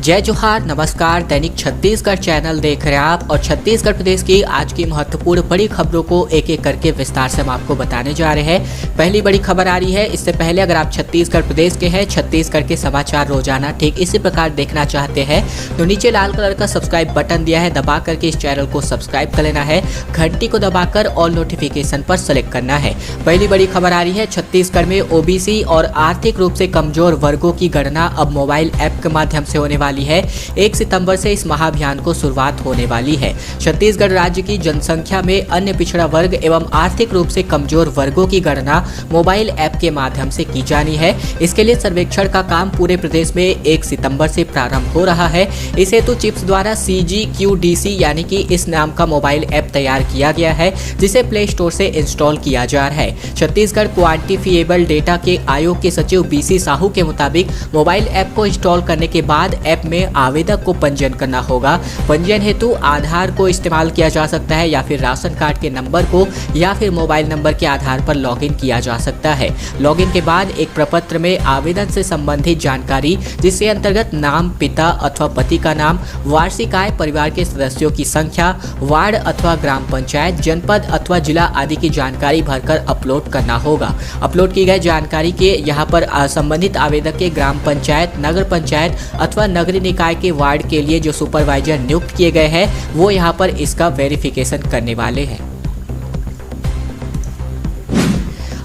जय जोहार, नमस्कार। दैनिक छत्तीसगढ़ चैनल देख रहे हैं आप और छत्तीसगढ़ प्रदेश की आज की महत्वपूर्ण बड़ी खबरों को एक एक करके विस्तार से हम आपको बताने जा रहे हैं। पहली बड़ी खबर आ रही है। इससे पहले अगर आप छत्तीसगढ़ प्रदेश के हैं, छत्तीसगढ़ के समाचार रोजाना ठीक इसी प्रकार देखना चाहते हैं तो नीचे लाल कलर का सब्सक्राइब बटन दिया है, दबा करके इस चैनल को सब्सक्राइब कर लेना है। घंटी को दबाकर ऑल नोटिफिकेशन पर सेलेक्ट करना है। पहली बड़ी खबर आ रही है। छत्तीसगढ़ में ओबीसी और आर्थिक रूप से कमजोर वर्गों की गणना अब मोबाइल ऐप के माध्यम से होने वाली है। 1 सितंबर से इस महाअभियान को शुरुआत होने वाली है। छत्तीसगढ़ राज्य की जनसंख्या में अन्य पिछड़ा वर्ग एवं आर्थिक रूप से कमजोर वर्गों की गणना मोबाइल ऐप के माध्यम से की जानी है। इसके लिए सर्वेक्षण का काम पूरे प्रदेश में 1 सितंबर से प्रारंभ हो रहा है। इस हेतु चिप्स द्वारा CGQDC यानी कि इस नाम का मोबाइल ऐप तैयार किया गया है, जिसे प्ले स्टोर से इंस्टॉल किया जा रहा है। छत्तीसगढ़ क्वांटिफिएबल डेटा के आयोग के सचिव BC साहू के मुताबिक मोबाइल ऐप को इंस्टॉल करने के बाद ऐप में आवेदक को पंजीयन करना होगा। पंजीयन हेतु आधार को इस्तेमाल किया जा सकता है या फिर राशन कार्ड के नंबर को या फिर मोबाइल नंबर के आधार पर लॉगिन किया जा सकता है। लॉगिन के बाद एक प्रपत्र में आवेदन से संबंधित जानकारी, जिसके अंतर्गत नाम, पिता अथवा पति का नाम, वार्षिक आय, परिवार के सदस्यों की संख्या, वार्ड अथवा ग्राम पंचायत, जनपद अथवा जिला आदि की जानकारी भरकर अपलोड करना होगा। अपलोड की गई जानकारी के यहाँ पर संबंधित आवेदक के ग्राम पंचायत, नगर पंचायत अथवा नगरीय निकाय के वार्ड के लिए जो सुपरवाइजर नियुक्त किए गए हैं वो यहाँ पर इसका वेरिफिकेशन करने वाले हैं।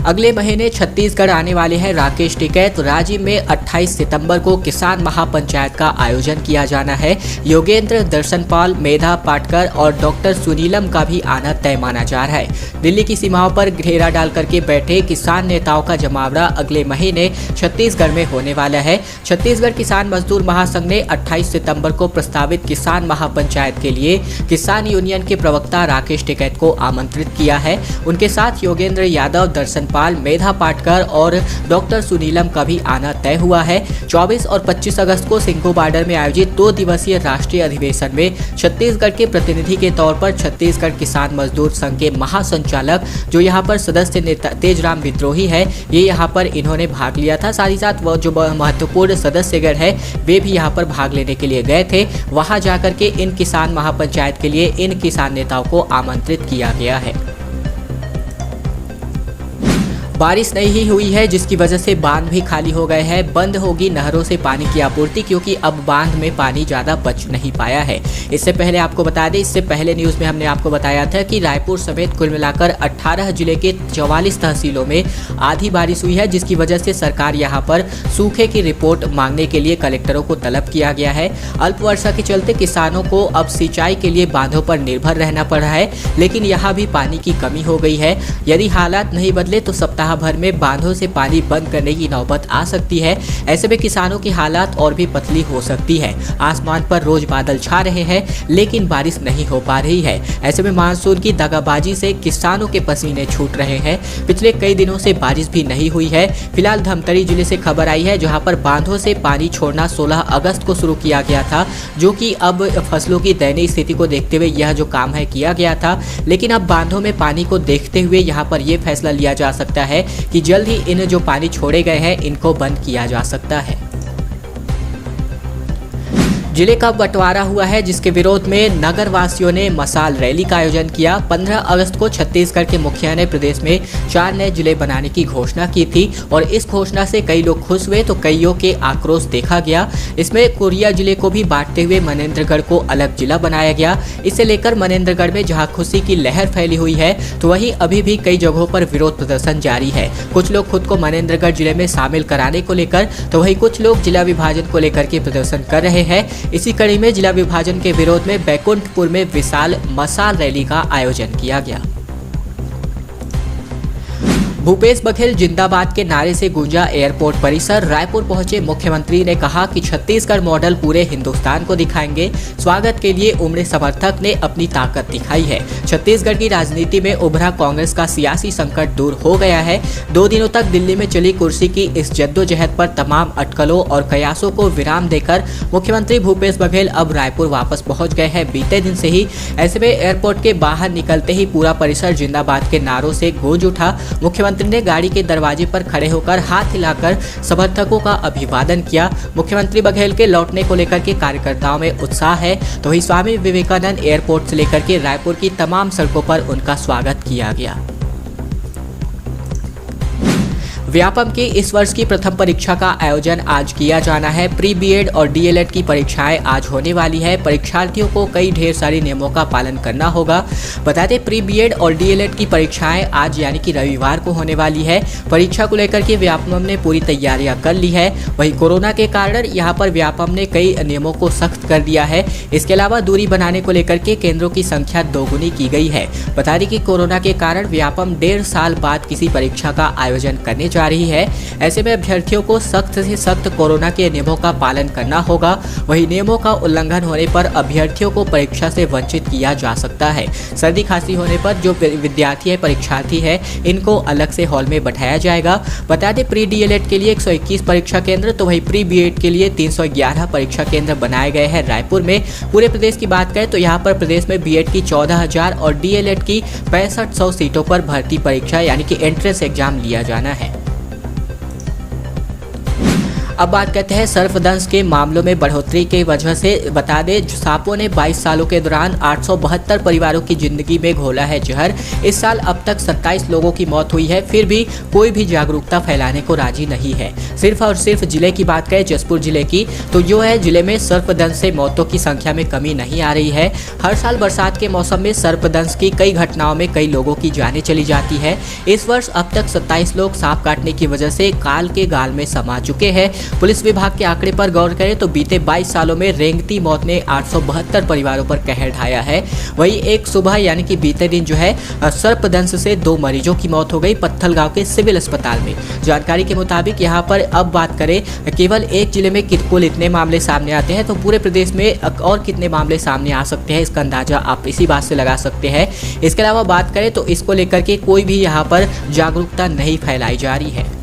अगले महीने छत्तीसगढ़ आने वाले हैं राकेश टिकैत। राज्य में 28 सितंबर को किसान महापंचायत का आयोजन किया जाना है। योगेंद्र, दर्शनपाल, मेधा पाटकर और डॉक्टर सुनीलम का भी आना तय माना जा रहा है। दिल्ली की सीमाओं पर घेरा डाल करके बैठे किसान नेताओं का जमावड़ा अगले महीने छत्तीसगढ़ में होने वाला है। छत्तीसगढ़ किसान मजदूर महासंघ ने 28 सितंबर को प्रस्तावित किसान महापंचायत के लिए किसान यूनियन के प्रवक्ता राकेश टिकैत को आमंत्रित किया है। उनके साथ योगेंद्र यादव, दर्शनपाल, मेधा पाटकर और डॉक्टर सुनीलम का भी आना तय हुआ है। 24 और 25 अगस्त को सिंघू बॉर्डर में आयोजित 2 दिवसीय राष्ट्रीय अधिवेशन में छत्तीसगढ़ के प्रतिनिधि के तौर पर छत्तीसगढ़ किसान मजदूर संघ के महासंचालक, जो यहाँ पर सदस्य नेता तेजराम विद्रोही है, ये यहाँ पर इन्होंने भाग लिया था। साथ ही साथ वो जो महत्वपूर्ण सदस्यगण है वे भी यहाँ पर भाग लेने के लिए गए थे। वहाँ जाकर के इन किसान महापंचायत के लिए इन किसान नेताओं को आमंत्रित किया गया है। बारिश नहीं हुई है, जिसकी वजह से बांध भी खाली हो गए हैं। बंद होगी नहरों से पानी की आपूर्ति, क्योंकि अब बांध में पानी ज़्यादा बच नहीं पाया है। इससे पहले आपको बता दें, इससे पहले न्यूज़ में हमने आपको बताया था कि रायपुर समेत कुल मिलाकर 18 जिले के 44 तहसीलों में आधी बारिश हुई है, जिसकी वजह से सरकार यहाँ पर सूखे की रिपोर्ट मांगने के लिए कलेक्टरों को तलब किया गया है। अल्प वर्षा के चलते किसानों को अब सिंचाई के लिए बांधों पर निर्भर रहना पड़ रहा है, लेकिन यहाँ भी पानी की कमी हो गई है। यदि हालात नहीं बदले तो सप्ताह भर में बांधों से पानी बंद करने की नौबत आ सकती है। ऐसे में किसानों की हालात और भी पतली हो सकती है। आसमान पर रोज बादल छा रहे हैं, लेकिन बारिश नहीं हो पा रही है। ऐसे में मानसून की दगाबाजी से किसानों के पसीने छूट रहे हैं। पिछले कई दिनों से बारिश भी नहीं हुई है। फिलहाल धमतरी जिले से खबर आई है, जहां पर बांधों से पानी छोड़ना 16 अगस्त को शुरू किया गया था, जो कि अब फसलों की दयनीय स्थिति को देखते हुए यह जो काम है किया गया था। लेकिन अब बांधों में पानी को देखते हुए यहाँ पर यह फैसला लिया जा सकता है कि जल्द ही इन जो पानी छोड़े गए हैं इनको बंद किया जा सकता है। जिले का बंटवारा हुआ है, जिसके विरोध में नगर वासियों ने मशाल रैली का आयोजन किया। 15 अगस्त को छत्तीसगढ़ के मुखिया ने प्रदेश में 4 नए जिले बनाने की घोषणा की थी और इस घोषणा से कई लोग खुश हुए तो कईयों के आक्रोश देखा गया। इसमें कोरिया जिले को भी बांटते हुए मनेंद्रगढ़ को अलग जिला बनाया गया। इसे लेकर मनेंद्रगढ़ में जहां खुशी की लहर फैली हुई है, तो वहीं अभी भी कई जगहों पर विरोध प्रदर्शन जारी है। कुछ लोग खुद को मनेंद्रगढ़ जिले में शामिल कराने को लेकर, तो वहीं कुछ लोग जिला विभाजन को लेकर के प्रदर्शन कर रहे हैं। इसी कड़ी में जिला विभाजन के विरोध में बैकुंठपुर में विशाल मशाल रैली का आयोजन किया गया। भूपेश बघेल जिंदाबाद के नारे से गूंजा एयरपोर्ट परिसर। रायपुर पहुंचे मुख्यमंत्री ने कहा कि छत्तीसगढ़ मॉडल पूरे हिंदुस्तान को दिखाएंगे। स्वागत के लिए उमड़े समर्थक ने अपनी ताकत दिखाई है। छत्तीसगढ़ की राजनीति में उभरा कांग्रेस का सियासी संकट दूर हो गया है। 2 दिनों तक दिल्ली में चली कुर्सी की इस जद्दोजहद पर तमाम अटकलों और कयासों को विराम देकर मुख्यमंत्री भूपेश बघेल अब रायपुर वापस पहुंच गए हैं बीते दिन से ही। ऐसे में एयरपोर्ट के बाहर निकलते ही पूरा परिसर जिंदाबाद के नारों से गूंज उठा। मुख्यमंत्री मुख्यमंत्री ने गाड़ी के दरवाजे पर खड़े होकर हाथ हिलाकर समर्थकों का अभिवादन किया। मुख्यमंत्री बघेल के लौटने को लेकर के कार्यकर्ताओं में उत्साह है, तो वही स्वामी विवेकानंद एयरपोर्ट से लेकर के रायपुर की तमाम सड़कों पर उनका स्वागत किया गया। व्यापम की इस वर्ष की प्रथम परीक्षा का आयोजन आज किया जाना है। प्री बीएड और डीएलएड की परीक्षाएं आज होने वाली है। परीक्षार्थियों को कई ढेर सारी नियमों का पालन करना होगा। बता दें, प्री बीएड और डीएलएड की परीक्षाएं आज यानी कि रविवार को होने वाली है। परीक्षा को लेकर के व्यापम ने पूरी तैयारियां कर ली है। वहीं कोरोना के कारण यहाँ पर व्यापम ने कई नियमों को सख्त कर दिया है। इसके अलावा दूरी बनाने को लेकर के केंद्रों की संख्या दोगुनी की गई है। बता दें कि कोरोना के कारण व्यापम 1.5 साल बाद किसी परीक्षा का आयोजन करने जा रही है। ऐसे में अभ्यर्थियों को सख्त से सख्त कोरोना के नियमों का पालन करना होगा। वही नियमों का उल्लंघन होने पर अभ्यर्थियों को परीक्षा से वंचित किया जा सकता है। सर्दी खांसी होने पर जो विद्यार्थी है, परीक्षार्थी है, इनको अलग से हॉल में बैठाया जाएगा। बता दें, प्री डीएलएड के लिए 121 परीक्षा केंद्र, तो वही प्री बीएड के लिए 311 परीक्षा केंद्र बनाए गए हैं रायपुर में। पूरे प्रदेश की बात करें तो यहाँ पर प्रदेश में बीएड की 14,000 और डीएलएड की 6500 सीटों पर भर्ती परीक्षा यानी कि एंट्रेंस एग्जाम लिया जाना है। अब बात करते हैं सर्पदंश के मामलों में बढ़ोतरी की वजह से। बता दें, सांपों ने 22 सालों के दौरान 872 परिवारों की जिंदगी में घोला है जहर। इस साल अब तक 27 लोगों की मौत हुई है, फिर भी कोई भी जागरूकता फैलाने को राजी नहीं है। सिर्फ और सिर्फ जिले की बात करें, जसपुर जिले की, तो जो है जिले में सर्पदंश से मौतों की संख्या में कमी नहीं आ रही है। हर साल बरसात के मौसम में सर्पदंश की कई घटनाओं में कई लोगों की जानें चली जाती है। इस वर्ष अब तक 27 लोग सांप काटने की वजह से काल के गाल में समा चुके हैं। पुलिस विभाग के आंकड़े पर गौर करें तो बीते 22 सालों में रेंगती मौत ने 872 परिवारों पर कहर ढाया है। वहीं एक सुबह यानी कि बीते दिन जो है सर्पदंश से 2 मरीजों की मौत हो गई पत्थलगांव के सिविल अस्पताल में। जानकारी के मुताबिक यहाँ पर अब बात करें, केवल एक जिले में कुल इतने मामले सामने आते हैं, तो पूरे प्रदेश में और कितने मामले सामने आ सकते हैं, इसका अंदाजा आप इसी बात से लगा सकते हैं। इसके अलावा बात करें तो इसको लेकर के कोई भी यहाँ पर जागरूकता नहीं फैलाई जा रही है।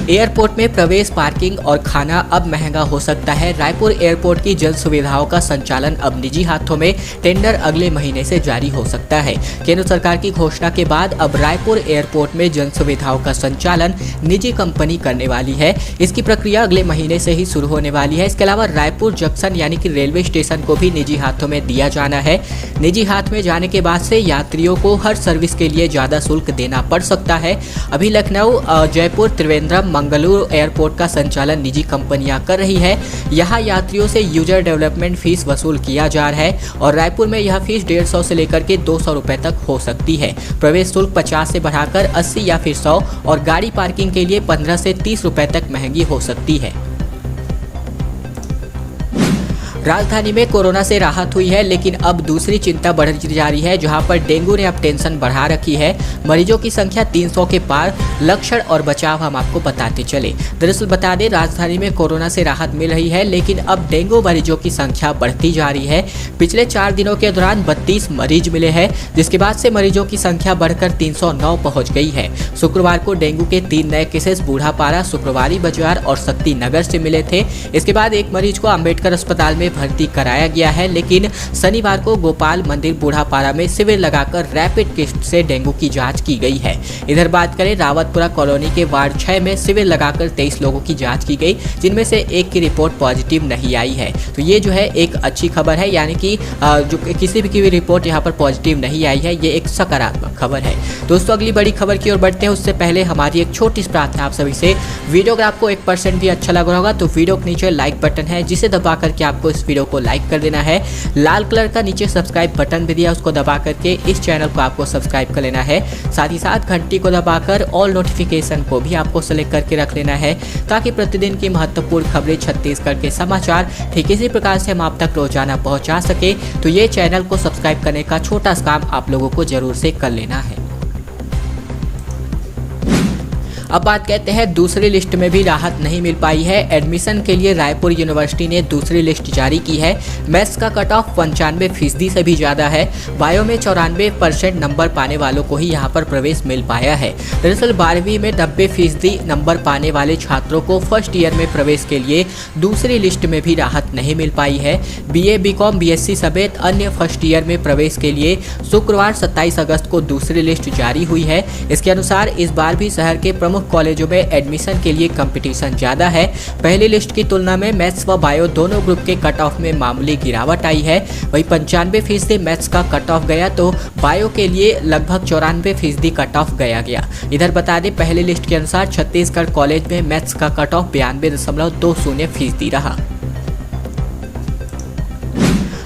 एयरपोर्ट में प्रवेश, पार्किंग और खाना अब महंगा हो सकता है। रायपुर एयरपोर्ट की जन सुविधाओं का संचालन अब निजी हाथों में, टेंडर अगले महीने से जारी हो सकता है। केंद्र सरकार की घोषणा के बाद अब रायपुर एयरपोर्ट में जन सुविधाओं का संचालन निजी कंपनी करने वाली है। इसकी प्रक्रिया अगले महीने से ही शुरू होने वाली है। इसके अलावा रायपुर जंक्शन यानी कि रेलवे स्टेशन को भी निजी हाथों में दिया जाना है। निजी हाथ में जाने के बाद से यात्रियों को हर सर्विस के लिए ज्यादा शुल्क देना पड़ सकता है। अभी लखनऊ, जयपुर, त्रिवेंद्रम, मंगलुरु एयरपोर्ट का संचालन निजी कंपनियां कर रही है। यहां यात्रियों से यूजर डेवलपमेंट फीस वसूल किया जा रहा है और रायपुर में यह फीस 150 से लेकर के 200 रुपए तक हो सकती है। प्रवेश शुल्क 50 से बढ़ाकर 80 या फिर 100 और गाड़ी पार्किंग के लिए 15 से 30 रुपए तक महंगी हो सकती है। राजधानी में कोरोना से राहत हुई है, लेकिन अब दूसरी चिंता बढ़ती जा रही है, जहां पर डेंगू ने अब टेंशन बढ़ा रखी है। मरीजों की संख्या 300 के पार। लक्षण और बचाव हम आपको बताते चले। दरअसल बता दें, राजधानी में कोरोना से राहत मिल रही है, लेकिन अब डेंगू मरीजों की संख्या बढ़ती जा रही है। पिछले 4 दिनों के दौरान 32 मरीज मिले हैं, जिसके बाद से मरीजों की संख्या बढ़कर 309 पहुंच गई है। शुक्रवार को डेंगू के 3 नए केसेस बूढ़ापारा, शुक्रवारी बाजार और शक्ति नगर से मिले थे। इसके बाद एक मरीज को अंबेडकर अस्पताल में भर्ती कराया गया है, लेकिन शनिवार को गोपाल मंदिर बूढ़ापारा में शिविर लगाकर रैपिड किट से डेंगू की जांच की गई है। इधर बात करें, रावतपुरा कॉलोनी के वार्ड 6 में शिविर लगाकर 23 लोगों की जांच की गई, जिनमें से एक की रिपोर्ट पॉजिटिव नहीं आई है। तो ये जो है एक अच्छी खबर है, यानी कि जो किसी भी की रिपोर्ट यहाँ पर पॉजिटिव नहीं आई है, ये एक सकारात्मक खबर है। दोस्तों, अगली बड़ी खबर की ओर बढ़ते हैं, उससे पहले हमारी एक छोटी सी प्रार्थना आप सभी से। वीडियो अगर आपको 1% भी अच्छा लग रहा होगा तो वीडियो के नीचे लाइक बटन है, जिसे दबा करके आपको इस वीडियो को लाइक कर देना है। लाल कलर का नीचे सब्सक्राइब बटन भी दिया, उसको दबा करके इस चैनल को आपको सब्सक्राइब कर लेना है। साथ ही साथ घंटी को दबाकर ऑल नोटिफिकेशन को भी आपको सेलेक्ट करके रख लेना है, ताकि प्रतिदिन की महत्वपूर्ण खबरें, छत्तीसगढ़ के समाचार ठीक इसी प्रकार से हम आप तक रोजाना पहुंचा सके। तो ये चैनल को सब्सक्राइब करने का छोटा सा काम आप लोगों को जरूर से कर लेना है। अब बात कहते हैं दूसरी लिस्ट में भी राहत नहीं मिल पाई है। एडमिशन के लिए रायपुर यूनिवर्सिटी ने दूसरी लिस्ट जारी की है। मैथ्स का कट ऑफ 95% से भी ज़्यादा है। बायो में 94% नंबर पाने वालों को ही यहाँ पर प्रवेश मिल पाया है। दरअसल 12वीं में 90% नंबर पाने वाले छात्रों को फर्स्ट ईयर में प्रवेश के लिए दूसरी लिस्ट में भी राहत नहीं मिल पाई है। BA, BCom, BSc समेत अन्य फर्स्ट ईयर में प्रवेश के लिए शुक्रवार 27 अगस्त को दूसरी लिस्ट जारी हुई है। इसके अनुसार इस बार भी शहर के प्रमुख कॉलेजों में एडमिशन के लिए कंपटीशन ज़्यादा है। पहली लिस्ट की तुलना में मैथ्स व बायो दोनों ग्रुप के कट ऑफ में मामूली गिरावट आई है। वहीं 95% मैथ्स का कट ऑफ गया तो बायो के लिए लगभग 94% कट ऑफ गया। इधर बता दें पहली लिस्ट के अनुसार छत्तीसगढ़ कॉलेज में मैथ्स का कट ऑफ 92.20% रहा।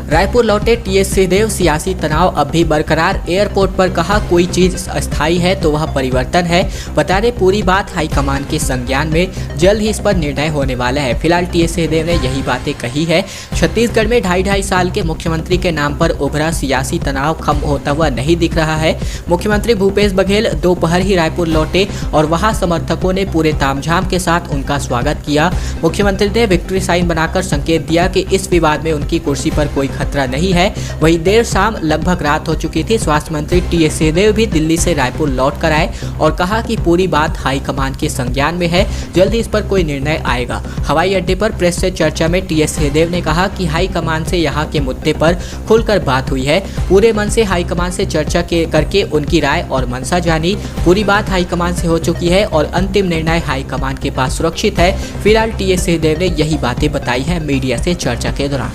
रायपुर लौटे TS सिंहदेव, सियासी तनाव अब भी बरकरार। एयरपोर्ट पर कहा कोई चीज अस्थायी है तो वह परिवर्तन है। बता दें पूरी बात हाईकमान के संज्ञान में, जल्द ही इस पर निर्णय होने वाला है। फिलहाल TS सिंहदेव ने यही बातें कही है। छत्तीसगढ़ में 2.5 साल के मुख्यमंत्री के नाम पर उभरा सियासी तनाव कम होता हुआ नहीं दिख रहा है। मुख्यमंत्री भूपेश बघेल दोपहर ही रायपुर लौटे और वहां समर्थकों ने पूरे तामझाम के साथ उनका स्वागत किया। मुख्यमंत्री ने विक्ट्री साइन बनाकर संकेत दिया कि इस विवाद में उनकी कुर्सी पर कोई खतरा नहीं है। वहीं देर शाम लगभग रात हो चुकी थी। स्वास्थ्य मंत्री TS सिंहदेव भी दिल्ली से रायपुर लौट कर आए और कहा कि पूरी बात हाईकमान के संज्ञान में है, जल्द ही इस पर कोई निर्णय आएगा। हवाई अड्डे पर प्रेस से चर्चा में TS सिंहदेव ने कहा कि हाईकमान से यहाँ के मुद्दे पर खुलकर बात हुई है। पूरे मन से हाईकमान से चर्चा करके उनकी राय और मंशा जानी। पूरी बात हाईकमान से हो चुकी है और अंतिम निर्णय हाईकमान के पास सुरक्षित है। फिलहाल TS सिंहदेव ने यही बातें बताई है मीडिया से चर्चा के दौरान।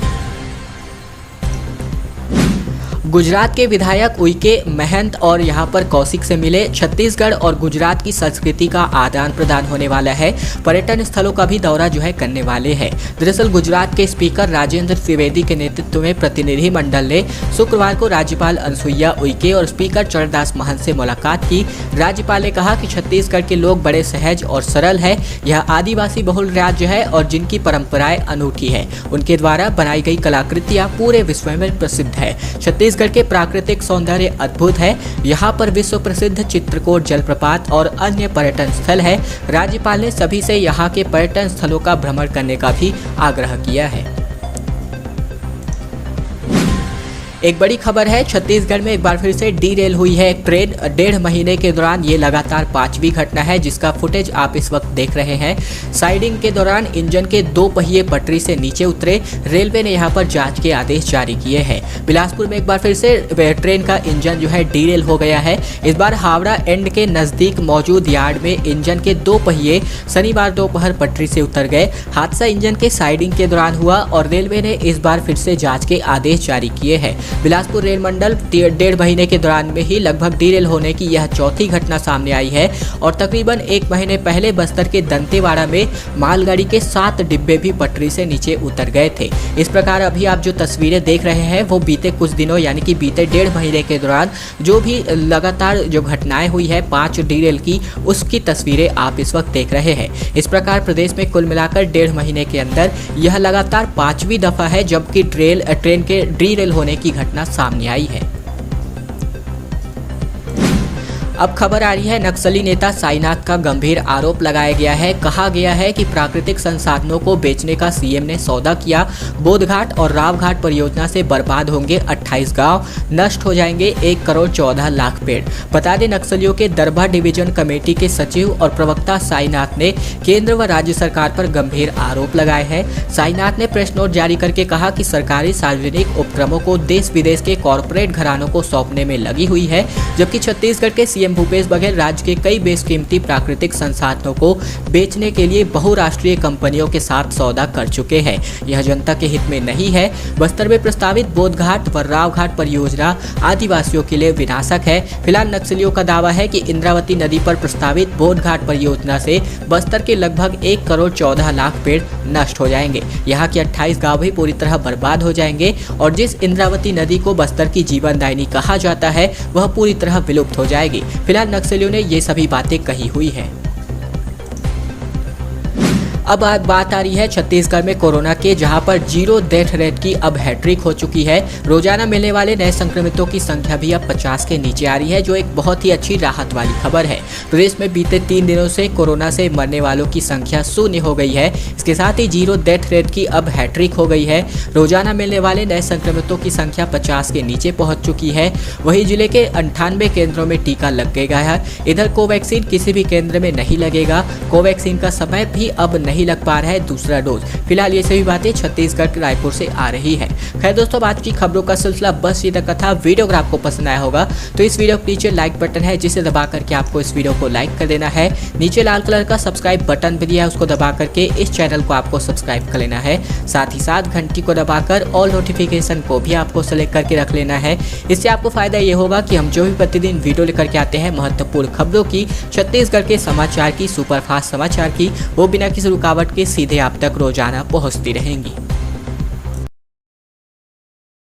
गुजरात के विधायक उइके महंत और यहां पर कौशिक से मिले। छत्तीसगढ़ और गुजरात की संस्कृति का आदान प्रदान होने वाला है। पर्यटन स्थलों का भी दौरा करने वाले हैं। दरअसल गुजरात के स्पीकर राजेंद्र त्रिवेदी के नेतृत्व में प्रतिनिधि मंडल ने शुक्रवार को राज्यपाल अनुसुईया उइके और स्पीकर चरणदास महंत से मुलाकात की। राज्यपाल ने कहा कि छत्तीसगढ़ के लोग बड़े सहज और सरल है। यह आदिवासी बहुल राज्य है और जिनकी परंपराएं अनूठी है। उनके द्वारा बनाई गई कलाकृतियां पूरे विश्व में प्रसिद्ध है। छत्तीसगढ़ के प्राकृतिक सौंदर्य अद्भुत है। यहाँ पर विश्व प्रसिद्ध चित्रकूट जलप्रपात और अन्य पर्यटन स्थल है। राज्यपाल ने सभी से यहाँ के पर्यटन स्थलों का भ्रमण करने का भी आग्रह किया है। एक बड़ी खबर है, छत्तीसगढ़ में एक बार फिर से डीरेल हुई है एक ट्रेन। 1.5 महीने के दौरान ये लगातार 5वीं घटना है जिसका फुटेज आप इस वक्त देख रहे हैं। साइडिंग के दौरान इंजन के 2 पहिए पटरी से नीचे उतरे। रेलवे ने यहाँ पर जांच के आदेश जारी किए हैं। बिलासपुर में एक बार फिर से ट्रेन का इंजन डीरेल हो गया है। इस बार हावड़ा एंड के नजदीक मौजूद यार्ड में इंजन के 2 पहिए शनिवार दोपहर पटरी से उतर गए। हादसा इंजन के साइडिंग के दौरान हुआ और रेलवे ने इस बार फिर से जाँच के आदेश जारी किए हैं। बिलासपुर रेल मंडल 1.5 महीने के दौरान में ही लगभग डीरेल होने की यह चौथी घटना सामने आई है और तकरीबन 1 महीने पहले बस्तर के दंतेवाड़ा में मालगाड़ी के 7 डिब्बे भी पटरी से नीचे उतर गए थे। इस प्रकार अभी आप जो तस्वीरें देख रहे हैं वो बीते कुछ दिनों यानी कि बीते 1.5 महीने के दौरान जो भी लगातार जो घटनाएं हुई है 5 डीरेल की, उसकी तस्वीरें आप इस वक्त देख रहे हैं। इस प्रकार प्रदेश में कुल मिलाकर 1.5 महीने के अंदर यह लगातार 5वीं दफा है जबकि ट्रेन के डीरेल होने की घटना सामने आई है। अब खबर आ रही है, नक्सली नेता साईनाथ का गंभीर आरोप लगाया गया है। कहा गया है कि प्राकृतिक संसाधनों को बेचने का सीएम ने सौदा किया। बोधघाट और रावघाट परियोजना से बर्बाद होंगे 28 गांव, नष्ट हो जाएंगे 1 करोड़ 14 लाख पेड़। बता दें नक्सलियों के दरभा डिवीजन कमेटी के सचिव और प्रवक्ता साईनाथ ने केंद्र व राज्य सरकार पर गंभीर आरोप लगाए हैं। साईनाथ ने प्रेस नोट जारी करके कहा कि सरकारी सार्वजनिक उपक्रमों को देश विदेश के कॉरपोरेट घरानों को सौंपने में लगी हुई है, जबकि छत्तीसगढ़ के सीएम भूपेश बघेल राज्य के कई बेशकीमती प्राकृतिक संसाधनों को बेचने के लिए बहुराष्ट्रीय कंपनियों के साथ सौदा कर चुके हैं। यह जनता के हित में नहीं है। बस्तर में प्रस्तावित बोधघाट व रावघाट परियोजना आदिवासियों के लिए विनाशक है। फिलहाल नक्सलियों का दावा है कि इंद्रावती नदी पर प्रस्तावित बोधघाट परियोजना से बस्तर के लगभग 1 करोड़ 14 लाख पेड़ नष्ट हो जाएंगे। यहाँ के 28 गांव भी पूरी तरह बर्बाद हो जाएंगे और जिस इंद्रावती नदी को बस्तर की जीवनदायिनी कहा जाता है वह पूरी तरह विलुप्त हो जाएगी। फिलहाल नक्सलियों ने ये सभी बातें कही हुई है। अब बात आ रही है छत्तीसगढ़ में कोरोना के, जहां पर 0 डेथ रेट की अब हैट्रिक हो चुकी है। रोजाना मिलने वाले नए संक्रमितों की संख्या भी अब 50 के नीचे आ रही है, जो एक बहुत ही अच्छी राहत वाली खबर है। प्रदेश में बीते 3 दिनों से कोरोना से मरने वालों की संख्या 0 हो गई है। इसके साथ ही 0 डेथ रेट की अब हैट्रिक हो गई है। रोजाना मिलने वाले नए संक्रमितों की संख्या 50 के नीचे पहुंच चुकी है। वहीं जिले के 98 केंद्रों में टीका लग गया है। इधर कोवैक्सीन किसी भी केंद्र में नहीं लगेगा। कोवैक्सीन का समय भी अब नहीं लग पा रहा है दूसरा डोज। फिलहाल ये सभी बातें छत्तीसगढ़ के रायपुर से आ रही है। खैर दोस्तों, आज की खबरों का सिलसिला बस ये तक था। वीडियो अगर आपको पसंद आया होगा तो इस वीडियो के नीचे लाइक बटन है, जिसे दबा करके आपको इस वीडियो को लाइक कर देना है। नीचे लाल कलर का सब्सक्राइब बटन भी दिया है, उसको दबा करके इस चैनल को आपको सब्सक्राइब कर लेना है। साथ ही साथ घंटी को दबाकर ऑल नोटिफिकेशन को भी आपको सेलेक्ट करके रख लेना है। इससे आपको फायदा ये होगा कि हम जो भी प्रतिदिन वीडियो लेकर के आते हैं महत्वपूर्ण खबरों की, छत्तीसगढ़ के समाचार की, सुपरफास्ट समाचार की, वो बिना किसी रुकावट के सीधे आप तक रोजाना पहुंचती रहेंगी।